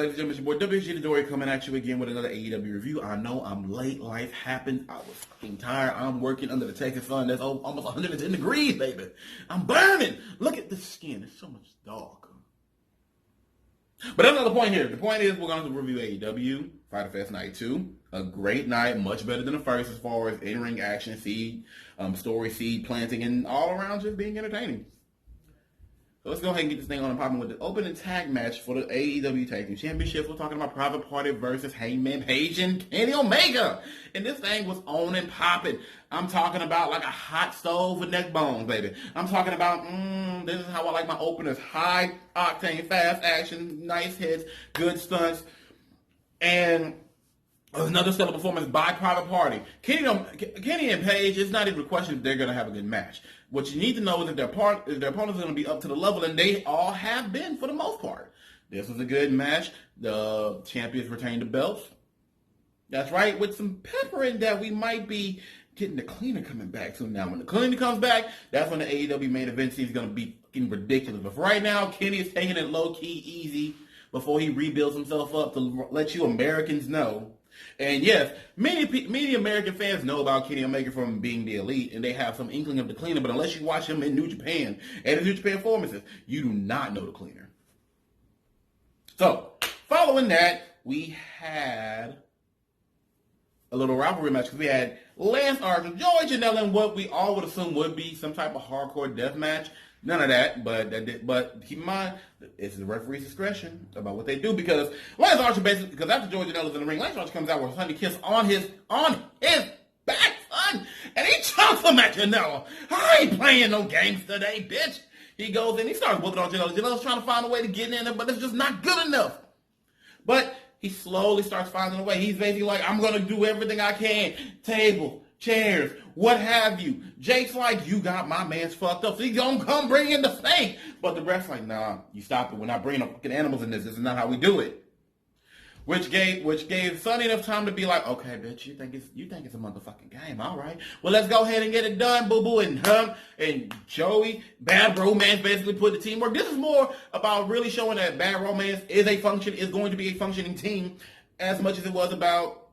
ladies and gentlemen, it's your boy WxG the Dory coming at you again with another AEW review. I know I'm late. Life happened. I was fucking tired. I'm working under the Texas sun. That's almost 110 degrees, baby. I'm burning. Look at the skin. It's so much darker. But that's not the point here. The point is we're going to review AEW FYTER FEST Night 2. A great night, much better than the first as far as in-ring action, story, seed planting, and all around just being entertaining. So let's go ahead and get this thing on and popping with the opening tag match for the AEW Tag Team Championship. We're talking about Private Party versus Hangman Page and Kenny Omega. And this thing was on and popping. I'm talking about like a hot stove with neck bones, baby. I'm talking about, this is how I like my openers. High octane, fast action, nice hits, good stunts. And another stellar performance by Private Party. Kenny and Page, it's not even a question if they're going to have a good match. What you need to know is that their opponents are going to be up to the level, and they all have been for the most part. This was a good match. The champions retained the belts. That's right, with some pepper in that we might be getting the cleaner coming back soon. Now, when the cleaner comes back, that's when the AEW main event scene is going to be fucking ridiculous. But for right now, Kenny is taking it low-key, easy, before he rebuilds himself up to let you Americans know. And yes, many American fans know about Kenny Omega from being the Elite, and they have some inkling of the cleaner, but unless you watch him in New Japan and in New Japan performances, you do not know the cleaner. So, following that, we had a little rivalry match because we had Lance Archer, Joey Janela, and what we all would assume would be some type of hardcore death match. None of that, but keep in mind, it's the referee's discretion about what they do because Lance Archer basically, because after George Janela's in the ring, Lance Archer comes out with a honey kiss on his back, son, and he chunks him at Janela. I ain't playing no games today, bitch. He goes in, he starts whooping on Janela. Janela's trying to find a way to get in there, but it's just not good enough. But he slowly starts finding a way. He's basically like, I'm going to do everything I can. Table, chairs, what have you. Jake's like, you got my man's fucked up, so he's gonna come bring in the snake. But the ref's like, nah, you stop it. We're not bringing up fucking animals in this. This is not how we do it. Which gave Sonny enough time to be like, okay, bitch, you think it's a motherfucking game, all right? Well, let's go ahead and get it done, boo boo. And Joey, Bad Romance basically put the teamwork. This is more about really showing that Bad Romance is going to be a functioning team, as much as it was about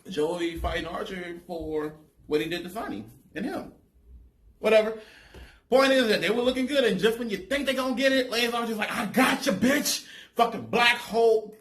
Joey fighting Archer for what he did to Sonny and him. Whatever. Point is that they were looking good, and just when you think they're going to get it, Lance Archer's like, I got you, bitch. Fucking black hole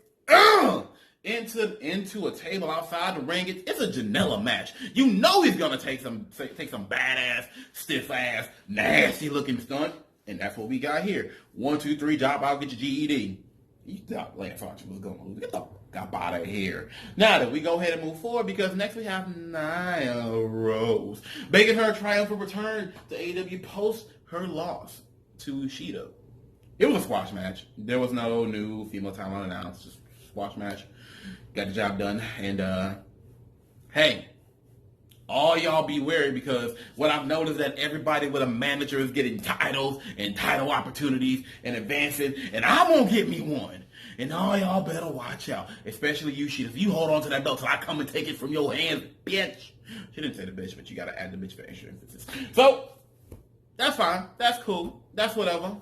into a table outside the ring. It's a Janela match. You know he's going to take some badass, stiff-ass, nasty-looking stunt, and that's what we got here. 1, 2, 3, drop out, get your GED. You thought Lance Archer was going to lose. Get the fuck out of here. Now that we go ahead and move forward, because next we have Nia Rose making her triumphant return to AEW post her loss to Ishida. It was a squash match. There was no new female talent announced. Just squash match. Got the job done. And hey, all y'all be wary, because what I've noticed that everybody with a manager is getting titles and title opportunities and advancing, and I won't get me one. And all y'all better watch out, especially you, Sheeta. If you hold on to that belt till I come and take it from your hands, bitch. She didn't say the bitch, but you gotta add the bitch for extra emphasis. So, that's fine. That's cool. That's whatever.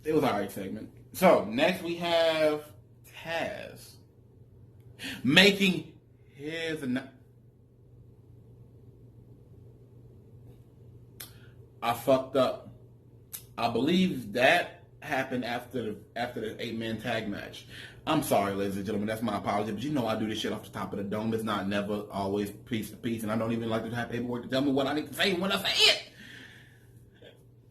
It was an alright segment. So, next we have Taz making his... I fucked up. I believe that happened after the 8-man tag match. I'm sorry, ladies and gentlemen. That's my apology. But you know I do this shit off the top of the dome. It's not never always piece to piece. And I don't even like to have paperwork to tell me what I need to say when I say it.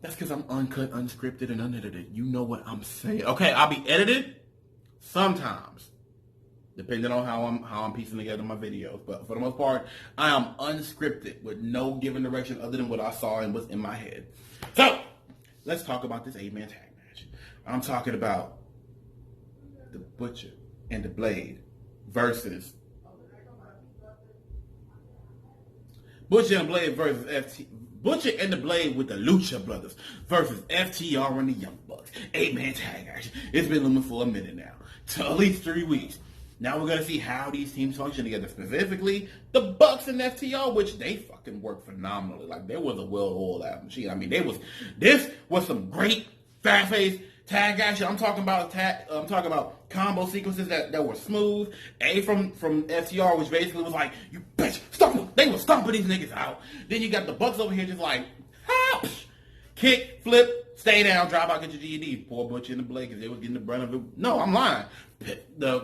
That's because I'm uncut, unscripted, and unedited. You know what I'm saying. Okay, I'll be edited sometimes, depending on how I'm piecing together my videos. But for the most part, I am unscripted with no given direction other than what I saw and what's in my head. So, let's talk about this 8-man tag match. I'm talking about the Butcher and the Blade versus Butcher and Blade versus FT. Butcher and the Blade with the Lucha Brothers versus FTR and the Young Bucks. 8-man tag action. It's been looming for a minute now. To at least 3 weeks. Now we're going to see how these teams function together. Specifically, the Bucks and FTR, which they fucking work phenomenally. Like, there was a well-oiled out machine. I mean, this was some great, fast-paced, tag action. I'm talking about combo sequences that were smooth. From FTR, which basically was like, you bitch, stomp them. They were stomping these niggas out. Then you got the Bucks over here just like, hop, kick, flip, stay down, drop out, get your GED. Poor Butcher and the Blade because they was getting the brunt of it. No, I'm lying. The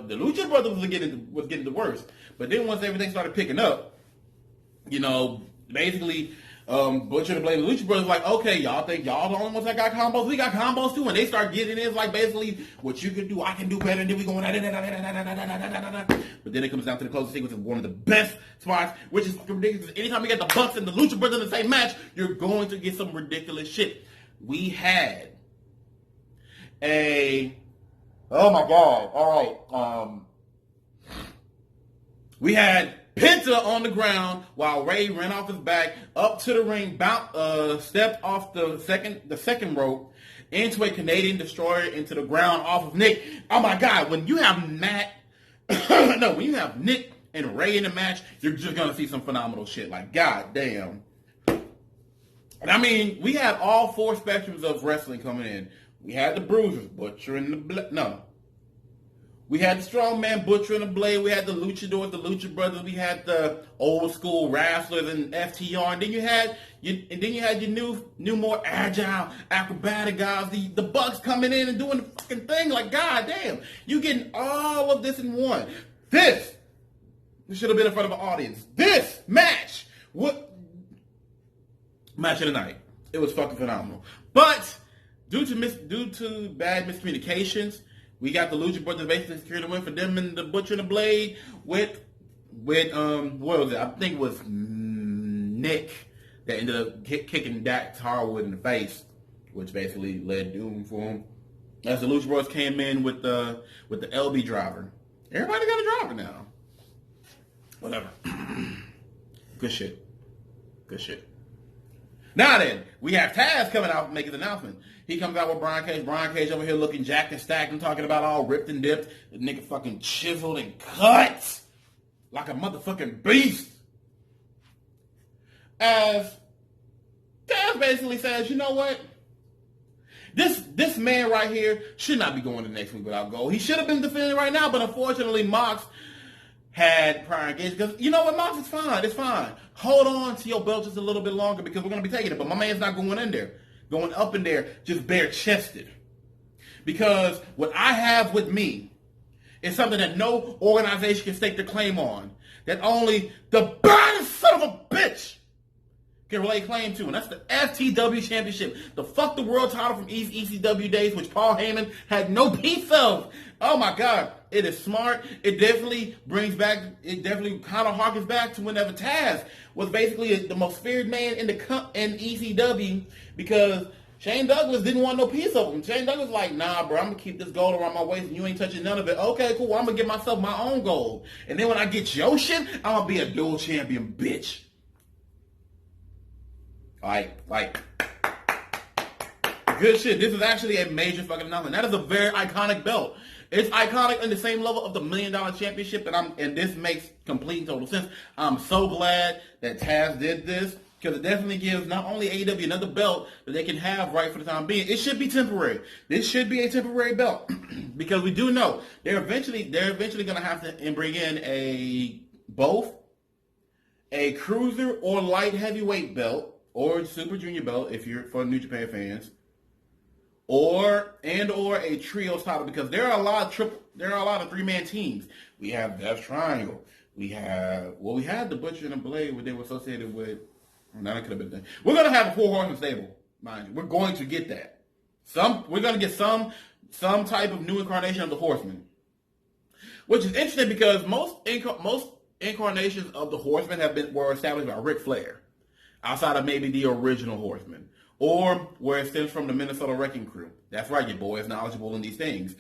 Lucha Brothers was getting the worst. But then once everything started picking up, basically. Butcher and the Blade and the Lucha Brothers like, okay, y'all think y'all the only ones that got combos? We got combos too. And they start getting in like basically what you can do, I can do better. And then we going but then it comes down to the closing sequence of one of the best spots, which is ridiculous. Anytime you get the Bucks and the Lucha Brothers in the same match, you're going to get some ridiculous shit. We had we had Penta on the ground while Ray ran off his back up to the ring, stepped off the second rope into a Canadian Destroyer into the ground off of Nick. Oh my God! When you have when you have Nick and Ray in the match, you're just gonna see some phenomenal shit. Like, God damn. And I mean, we had all four spectrums of wrestling coming in. We had the Bruisers, Butcher and the We had the Strongman, Butcher and the Blade. We had the Luchadors, the Lucha Brothers. We had the old school wrestlers and FTR. And then you had your new more agile, acrobatic guys. The Bucks coming in and doing the fucking thing. Like, God damn, you getting all of this in one. This should have been in front of an audience. This match, match of the night. It was fucking phenomenal. But due to bad miscommunications, we got the Lucha Brothers basically securing the win for them and the Butcher and the Blade with what was it? I think it was Nick that ended up kicking Dax Harwood in the face, which basically led doom for him. As the Lucha Brothers came in with the LB driver. Everybody got a driver now. Whatever. Good shit. Now then, we have Taz coming out and making an announcement. He comes out with Brian Cage. Brian Cage over here looking jacked and stacked and talking about all ripped and dipped. The nigga fucking chiseled and cut like a motherfucking beast. As Taz basically says, you know what? This man right here should not be going to next week without gold. He should have been defending right now, but unfortunately Mox had prior engagement. Because you know what, Mox, it's fine. It's fine. Hold on to your belt just a little bit longer because we're going to be taking it. But my man's not going in there. Going up in there just bare-chested. Because what I have with me is something that no organization can stake their claim on. That only the baddest son of a bitch can lay claim to. And that's the FTW Championship. The fuck the world title from ECW days, which Paul Heyman had no piece of. Oh my God. It is smart. It definitely kind of harkens back to whenever Taz was basically the most feared man in ECW because Shane Douglas didn't want no piece of him. Shane Douglas was like, nah, bro, I'm going to keep this gold around my waist and you ain't touching none of it. Okay, cool. I'm going to get myself my own gold. And then when I get your shit, I'm going to be a dual champion, bitch. Like, good shit. This is actually a major fucking announcement. That is a very iconic belt. It's iconic in the same level of the $1 Million Championship, and this makes complete and total sense. I'm so glad that Taz did this because it definitely gives not only AEW another belt that they can have right for the time being. It should be temporary. This should be a temporary belt because we do know they're eventually going to have to bring in both a cruiser or light heavyweight belt or super junior belt if you're for New Japan fans. Or a trios title because there are a lot of three-man teams. We have Death Triangle. We had the Butcher and the Blade where they were associated with. That could have been done. We're gonna have a 4-horseman stable, mind you. We're going to get that. We're gonna get some type of new incarnation of the Horseman, which is interesting because most incarnations of the Horseman were established by Ric Flair, outside of maybe the original Horseman. Or where it stems from the Minnesota Wrecking Crew. That's right, your boy is knowledgeable in these things.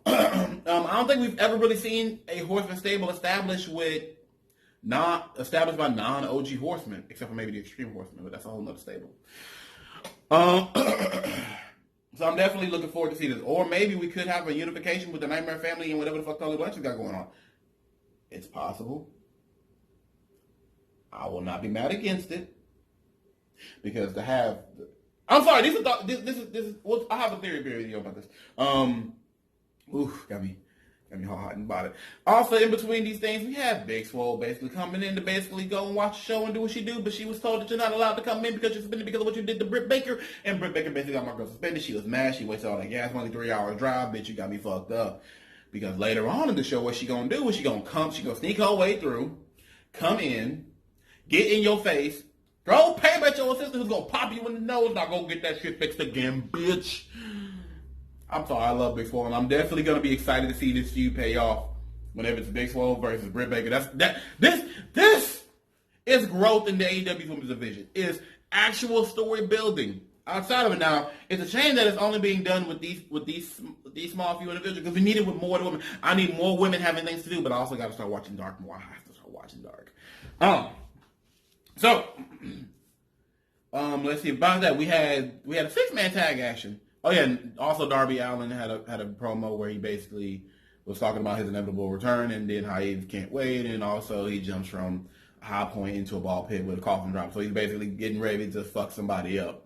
I don't think we've ever really seen a Horseman stable established by non-OG Horsemen, except for maybe the Extreme Horsemen, but that's a whole nother stable. So I'm definitely looking forward to see this. Or maybe we could have a unification with the Nightmare Family and whatever the fuck Tully Blanchard's got going on. It's possible. I will not be mad against it. Because to have I'm sorry. This is. Well, I have a theory video about this. Got me hot and bothered. Also, in between these things, we have Big Swole basically coming in to basically go and watch the show and do what she do, but she was told that you're not allowed to come in because you're suspended because of what you did to Britt Baker, and Britt Baker basically got my girl suspended. She was mad. She wasted all that gas money, 3 hour drive. Bitch, you got me fucked up. Because later on in the show, what she gonna do is she gonna sneak her way through, come in, get in your face, throw paper at your sister who's gonna pop you in the nose, not gonna get that shit fixed again, bitch. I'm sorry, I love Big Swole, and I'm definitely gonna be excited to see this feud pay off whenever it's Big Swole versus Britt Baker. This is growth in the AEW Women's Division. Is actual story building. Outside of it now, it's a shame that it's only being done with these small few individuals because we need it with more women. I need more women having things to do, but I also got to start watching Dark more. I have to start watching Dark. Let's see about that. We had a 6-man tag action. Oh yeah, and also Darby Allin had a promo where he basically was talking about his inevitable return and then how he can't wait, and also he jumps from a high point into a ball pit with a coffin drop. So he's basically getting ready to fuck somebody up.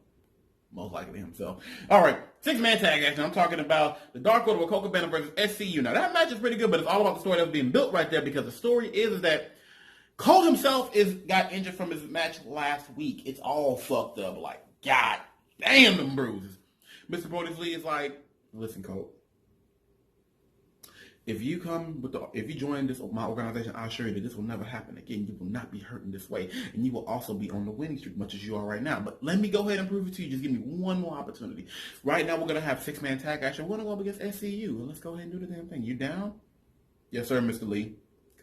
Most likely himself. All right, 6-man tag action. I'm talking about the Dark Order with Colt Cabana versus SCU. Now that match is pretty good, but it's all about the story that was being built right there because the story is that Colt himself got injured from his match last week. It's all fucked up. Like, God damn them bruises. Mr. Brodus Lee is like, listen, Colt. If you join my organization, I assure you that this will never happen again. You will not be hurt in this way, and you will also be on the winning streak, much as you are right now. But let me go ahead and prove it to you. Just give me one more opportunity. Right now, we're gonna have 6-man tag action. We're gonna go up against SCU, and let's go ahead and do the damn thing. You down? Yes, sir, Mr. Lee.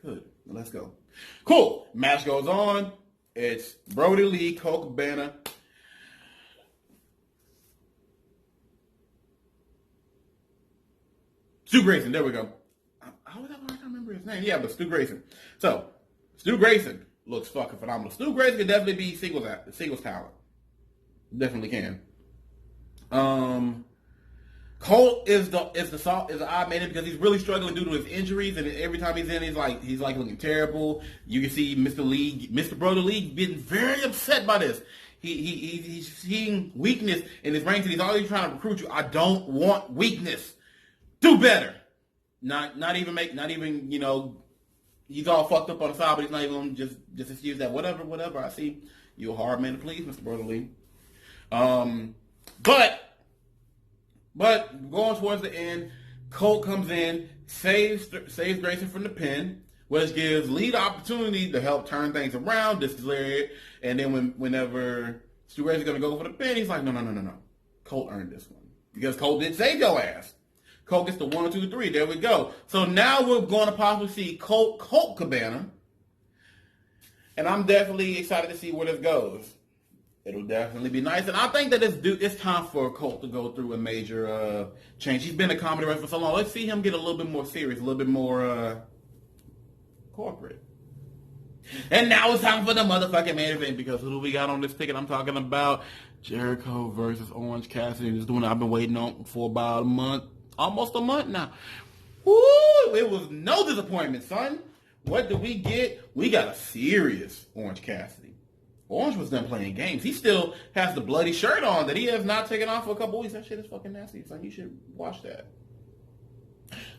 Good. Let's go. Cool. Match goes on. It's Brody Lee, Colt Cabana. Stu Grayson. There we go. How was that? I can't remember his name. Yeah, but Stu Grayson. So, Stu Grayson looks fucking phenomenal. Stu Grayson can definitely be singles talent. Definitely can. Colt is the odd man because he's really struggling due to his injuries, and every time he's in, he's looking terrible. You can see Mr. Brody Lee getting very upset by this. He's seeing weakness in his ranks, and he's always trying to recruit you. I don't want weakness. Do better. Not even, you know, he's all fucked up on the side, but he's not even just excuse that. Whatever. I see you're a hard man to please, Mr. Brody Lee. But going towards the end, Colt comes in, saves Grayson from the pin, which gives Lee the opportunity to help turn things around, disclare, and then whenever Stu Grayson's going to go for the pin, he's like, no. Colt earned this one. Because Colt did save your ass. Colt gets the 1, 2, 3. There we go. So now we're going to possibly see Colt Cabana. And I'm definitely excited to see where this goes. It'll definitely be nice. And I think that it's time for Colt to go through a major change. He's been a comedy wrestler for so long. Let's see him get a little bit more serious, a little bit more corporate. And now it's time for the motherfucking main event because who do we got on this ticket? I'm talking about Jericho versus Orange Cassidy. This is the one I've been waiting on for about a month. Almost a month now. Woo! It was no disappointment, son. What did we get? We got a serious Orange Cassidy. Orange was done playing games. He still has the bloody shirt on that he has not taken off for a couple weeks. That shit is fucking nasty, son. You should watch that.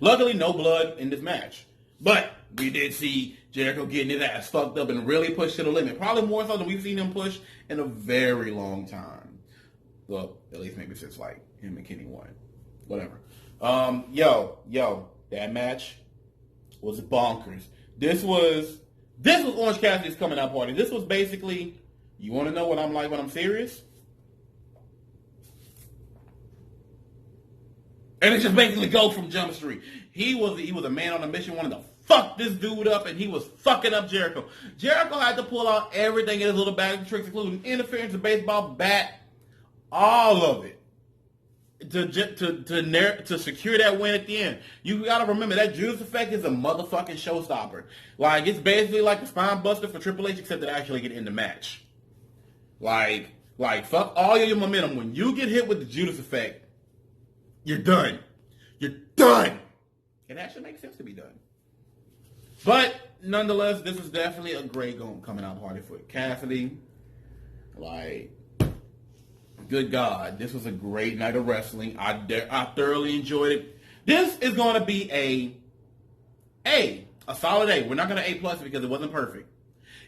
Luckily, no blood in this match. But we did see Jericho getting his ass fucked up and really pushed to the limit. Probably more so than we've seen him push in a very long time. Well, at least maybe since like him and Kenny won. Whatever. That match was bonkers. This was Orange Cassidy's coming out party. This was basically, you want to know what I'm like when I'm serious? And it just basically goes from Jump Street. He was a man on a mission, wanted to fuck this dude up, and he was fucking up Jericho. Jericho had to pull out everything in his little bag of tricks, including interference, a baseball bat, all of it. To secure that win at the end. You gotta remember that Judas Effect is a motherfucking showstopper. Like, it's basically like the spine buster for Triple H, except to actually get in the match. Like fuck all your momentum. When you get hit with the Judas Effect, you're done. You're done. It actually makes sense to be done. But nonetheless, this is definitely a great coming out party for Cassidy. Like, good God, this was a great night of wrestling. I thoroughly enjoyed it. This is going to be a solid A. We're not going to A plus because it wasn't perfect.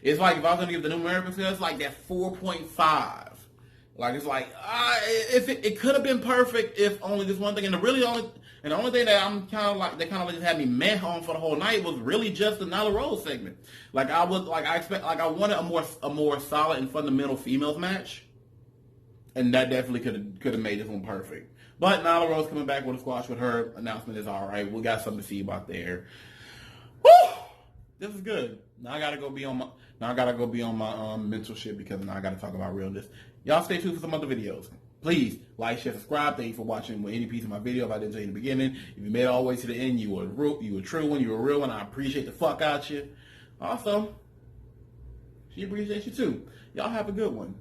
It's like if I was going to give the numerical scale, it's like that 4.5. Like it's like it could have been perfect if only this one thing, and the only thing that I'm kind of like just had me meh on for the whole night was really just the Nyla Rose segment. Like I wanted a more solid and fundamental females match, and that definitely could have made this one perfect. But Nyla Rose coming back with a squash with her announcement is all right. We got something to see about there. Woo! This is good. Now I gotta go be on my mental shit because now I gotta talk about realness. Y'all stay tuned for some other videos. Please like, share, subscribe. Thank you for watching any piece of my video if I didn't tell you in the beginning. If you made it all the way to the end, you were a true one. You were a real one. I appreciate the fuck out you. Also, she appreciates you too. Y'all have a good one.